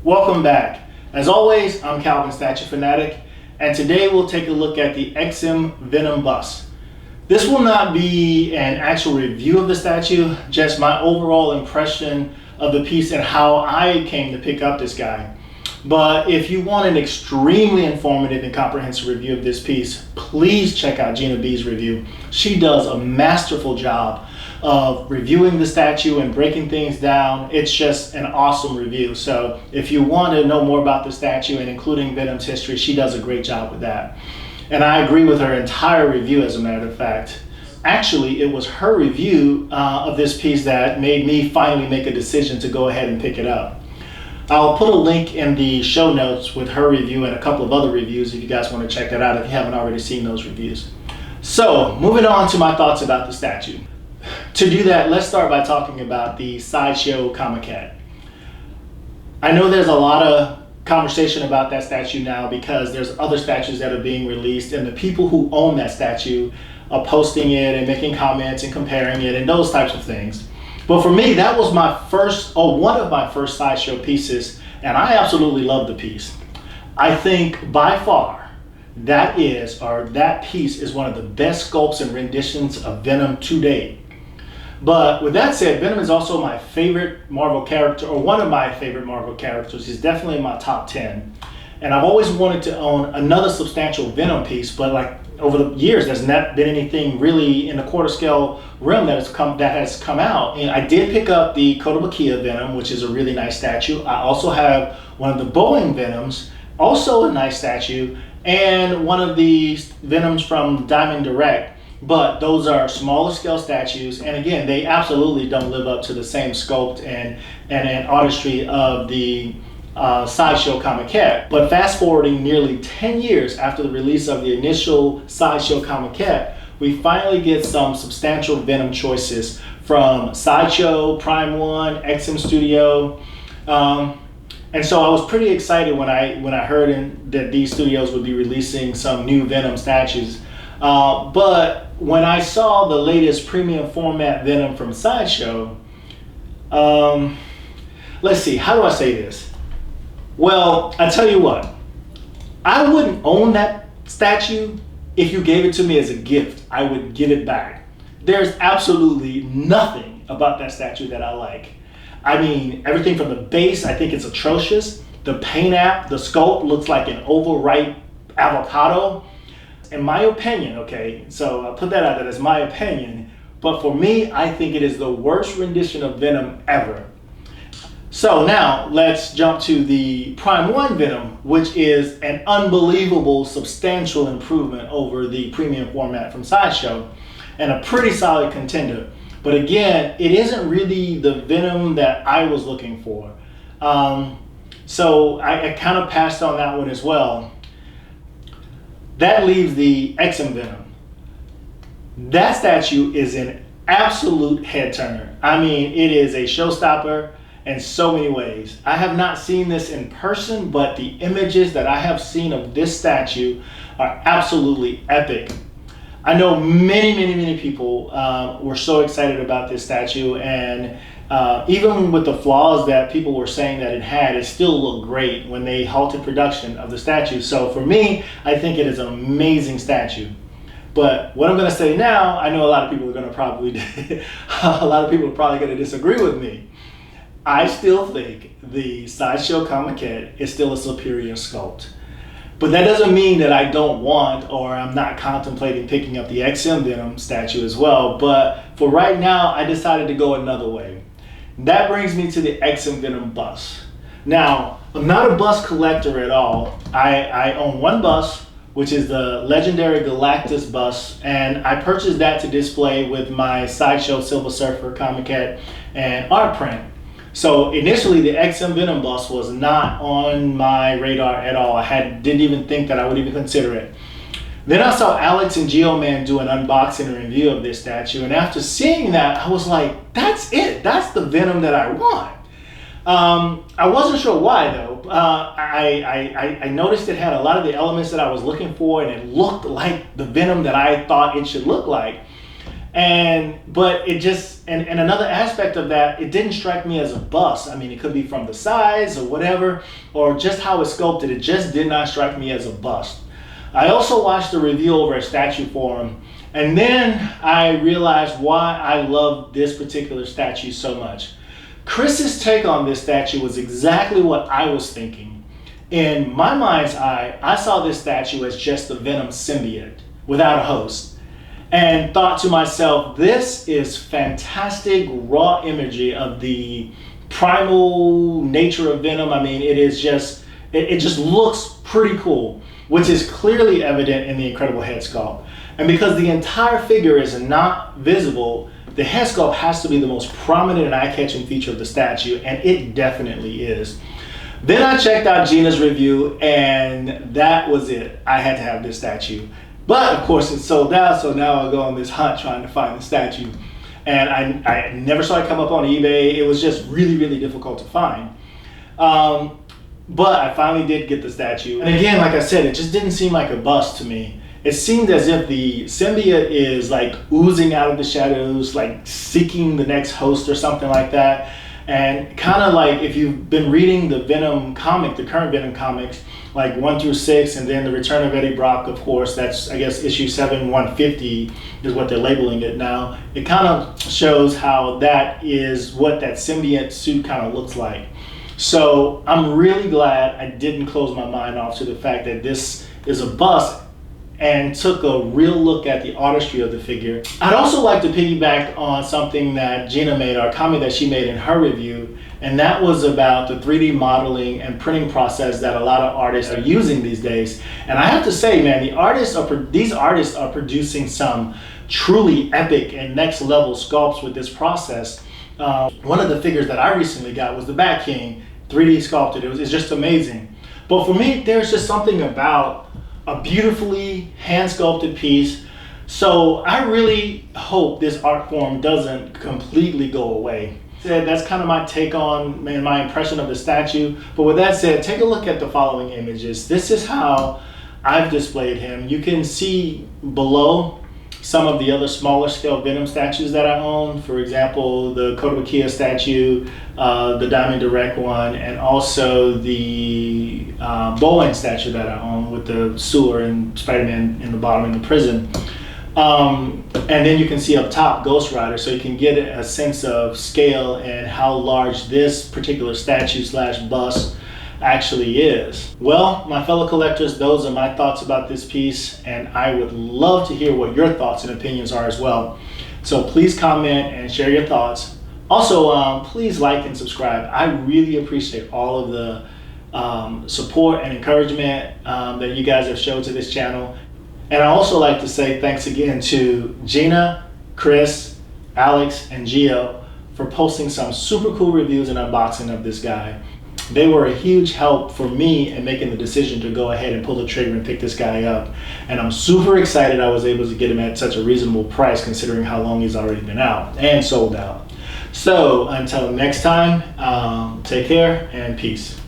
Welcome back. As always, I'm Calvin Statue Fanatic, and today we'll take a look at the XM Venom bust. This will not be an actual review of the statue, just my overall impression of the piece and how I came to pick up this guy. But if you want an extremely informative and comprehensive review of this piece, please check out Gina B's review. She does a masterful job of reviewing the statue and breaking things down. It's just an awesome review. So if you want to know more about the statue and including Venom's history, she does a great job with that. And I agree with her entire review, as a matter of fact. Actually, it was her review of this piece that made me finally make a decision to go ahead and pick it up. I'll put a link in the show notes with her review and a couple of other reviews if you guys want to check that out if you haven't already seen those reviews. So, moving on to my thoughts about the statue. To do that, let's start by talking about the Sideshow Comic Cat. I know there's a lot of conversation about that statue now because there's other statues that are being released, and the people who own that statue are posting it and making comments and comparing it and those types of things. But for me, that was one of my first Sideshow pieces, and I absolutely love the piece. I think by far that piece is one of the best sculpts and renditions of Venom to date. But with that said, Venom is also my favorite Marvel character, or one of my favorite Marvel characters. He's definitely in my top 10. And I've always wanted to own another substantial Venom piece, but like over the years, there's not been anything really in the quarter scale realm that has come out. And I did pick up the Kotobukiya Venom, which is a really nice statue. I also have one of the Boeing Venoms, also a nice statue, and one of the Venoms from Diamond Direct. But those are smaller scale statues, and again, they absolutely don't live up to the same sculpt and artistry of the Sideshow Comic Cat. But fast forwarding nearly 10 years after the release of the initial Sideshow Comic Cat, we finally get some substantial Venom choices from Sideshow, Prime One, XM Studio. And so I was pretty excited when I heard that these studios would be releasing some new Venom statues. But when I saw the latest premium format Venom from Sideshow, let's see, how do I say this? Well, I tell you what, I wouldn't own that statue if you gave it to me as a gift. I would give it back. There's absolutely nothing about that statue that I like. I mean, everything from the base, I think it's atrocious. The paint app, the sculpt looks like an overripe avocado. In my opinion, okay, so I'll put that out there as my opinion, but for me, I think it is the worst rendition of Venom ever. So now let's jump to the Prime One Venom, which is an unbelievable, substantial improvement over the premium format from Sideshow, and a pretty solid contender. But again, it isn't really the Venom that I was looking for. So I kind of passed on that one as well. That leaves the XM Venom. That statue is an absolute head turner. I mean, it is a showstopper in so many ways. I have not seen this in person, but the images that I have seen of this statue are absolutely epic. I know many people were so excited about this statue, and even with the flaws that people were saying that it had, it still looked great when they halted production of the statue. So for me, I think it is an amazing statue. But what I'm going to say now, I know a lot of people are going to probably going to disagree with me. I still think the Sideshow Comic Cat is still a superior sculpt. But that doesn't mean that I don't want, or I'm not contemplating picking up the XM Venom statue as well. But for right now, I decided to go another way. That brings me to the XM Venom bust. Now, I'm not a bust collector at all. I own one bust, which is the legendary Galactus bust, and I purchased that to display with my Sideshow Silver Surfer Comic Cat and art print. So initially, the XM Venom bust was not on my radar at all. Didn't even think that I would even consider it. Then I saw Alex and Geoman do an unboxing and review of this statue, and after seeing that, I was like, that's it. That's the Venom that I want. I wasn't sure why though. I noticed it had a lot of the elements that I was looking for, and it looked like the Venom that I thought it should look like. But it just, and another aspect of that, it didn't strike me as a bust. I mean, it could be from the size or whatever, or just how it's sculpted. It just did not strike me as a bust. I also watched the review over at Statue Forum, and then I realized why I love this particular statue so much. Chris's take on this statue was exactly what I was thinking. In my mind's eye, I saw this statue as just the Venom symbiote without a host, and thought to myself, this is fantastic raw imagery of the primal nature of Venom. I mean, it just looks pretty cool, which is clearly evident in the incredible head sculpt. And because the entire figure is not visible, the head sculpt has to be the most prominent and eye-catching feature of the statue, and it definitely is. Then I checked out Gina's review, and that was it. I had to have this statue. But of course it's sold out, so now I'll go on this hunt trying to find the statue. And I never saw it come up on eBay. It was just really, really difficult to find. But I finally did get the statue. And again, like I said, it just didn't seem like a bust to me. It seemed as if the symbiote is like oozing out of the shadows, like seeking the next host or something like that. And kind of like if you've been reading the Venom comic, the current Venom comics, like 1 through 6, and then the Return of Eddie Brock, of course, that's, I guess, issue 7/150 is what they're labeling it now. It kind of shows how that is what that symbiote suit kind of looks like. So I'm really glad I didn't close my mind off to the fact that this is a bust and took a real look at the artistry of the figure. I'd also like to piggyback on something that Gina made, or a comment that she made in her review, and that was about the 3D modeling and printing process that a lot of artists are using these days. And I have to say, man, these artists are producing some truly epic and next level sculpts with this process. One of the figures that I recently got was the Bat King, 3D sculpted. It's just amazing. But for me, there's just something about a beautifully hand sculpted piece. So I really hope this art form doesn't completely go away. That's kind of my take on and my impression of the statue. But with that said, take a look at the following images. This is how I've displayed him. You can see below some of the other smaller scale Venom statues that I own. For example, the Kotobukiya statue, the Diamond Direct one, and also the Bowen statue that I own with the sewer and Spider-Man in the bottom in the prison. And then you can see up top Ghost Rider, so you can get a sense of scale and how large this particular statue slash bust actually is. Well, my fellow collectors, those are my thoughts about this piece, and I would love to hear what your thoughts and opinions are as well. So please comment and share your thoughts. Also, please like and subscribe. I really appreciate all of the support and encouragement that you guys have shown to this channel. And I also like to say thanks again to Gina, Chris, Alex, and Gio for posting some super cool reviews and unboxing of this guy. They were a huge help for me in making the decision to go ahead and pull the trigger and pick this guy up. And I'm super excited I was able to get him at such a reasonable price considering how long he's already been out and sold out. So until next time, take care and peace.